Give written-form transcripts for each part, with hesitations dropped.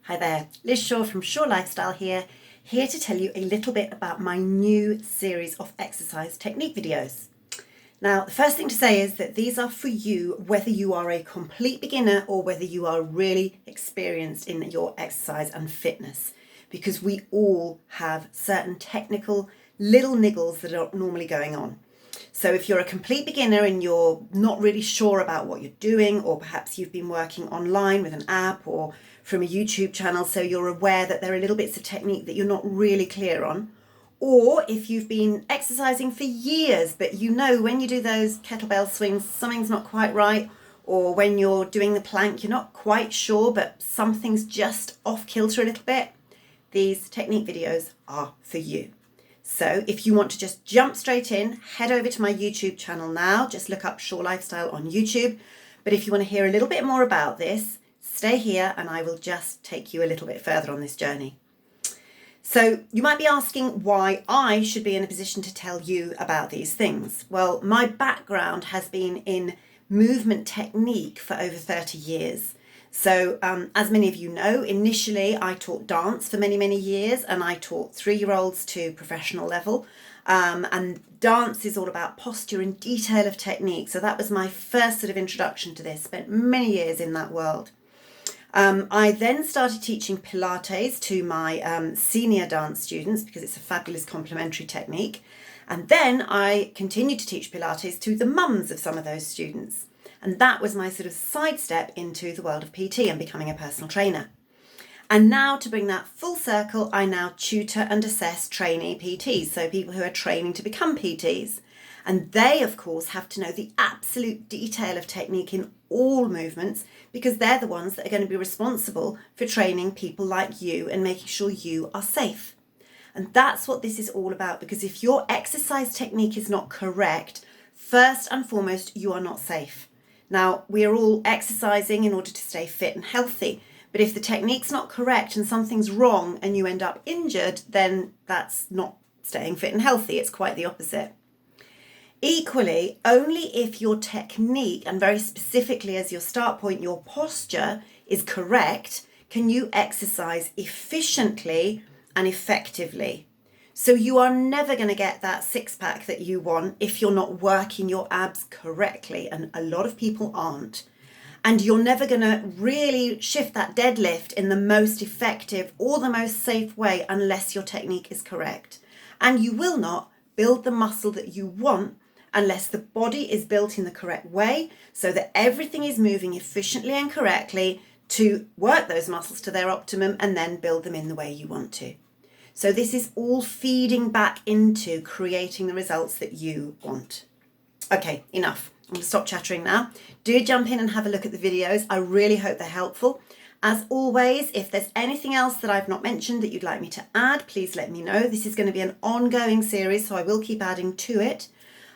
Hi there, Liz Shaw from Shaw Lifestyle here to tell you a little bit about my new series of exercise technique videos. Now, the first thing to say is that these are for you whether you are a complete beginner or whether you are really experienced in your exercise and fitness, because we all have certain technical little niggles that are normally going on. So if you're a complete beginner and you're not really sure about what you're doing, or perhaps you've been working online with an app or from a YouTube channel, so you're aware that there are little bits of technique that you're not really clear on, or if you've been exercising for years, but you know when you do those kettlebell swings, something's not quite right, or when you're doing the plank, you're not quite sure, but something's just off kilter a little bit, these technique videos are for you. So if you want to just jump straight in, head over to my YouTube channel now. Just look up Shaw Lifestyle on YouTube. But if you want to hear a little bit more about this, stay here and I will just take you a little bit further on this journey. So you might be asking why I should be in a position to tell you about these things. Well, my background has been in movement technique for over 30 years. So as many of you know, initially I taught dance for many years, and I taught 3-year-olds to professional level. And dance is all about posture and detail of technique. So that was my first sort of introduction to this, spent many years in that world. I then started teaching Pilates to my senior dance students because it's a fabulous complementary technique. And then I continued to teach Pilates to the mums of some of those students. And that was my sort of sidestep into the world of PT and becoming a personal trainer. And now to bring that full circle, I now tutor and assess trainee PTs, so people who are training to become PTs. And they, of course, have to know the absolute detail of technique in all movements, because they're the ones that are going to be responsible for training people like you and making sure you are safe. And that's what this is all about, because if your exercise technique is not correct, first and foremost, you are not safe. Now, we are all exercising in order to stay fit and healthy, but if the technique's not correct and something's wrong and you end up injured, then that's not staying fit and healthy. It's quite the opposite. Equally, only if your technique, and very specifically as your start point, your posture is correct, can you exercise efficiently and effectively. So you are never going to get that six-pack that you want if you're not working your abs correctly, and a lot of people aren't. And you're never going to really shift that deadlift in the most effective or the most safe way unless your technique is correct. And you will not build the muscle that you want unless the body is built in the correct way, so that everything is moving efficiently and correctly to work those muscles to their optimum and then build them in the way you want to. So this is all feeding back into creating the results that you want. Okay, enough. I'm going to stop chattering now. Do jump in and have a look at the videos. I really hope they're helpful. As always, if there's anything else that I've not mentioned that you'd like me to add, please let me know. This is going to be an ongoing series, so I will keep adding to it.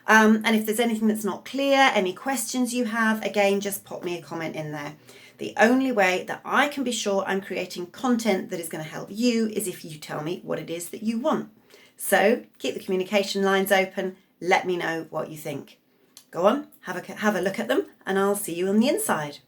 And if there's anything that's not clear, any questions you have, again, just pop me a comment in there. The only way that I can be sure I'm creating content that is going to help you is if you tell me what it is that you want. So keep the communication lines open. Let me know what you think. Go on, have a look at them, and I'll see you on the inside.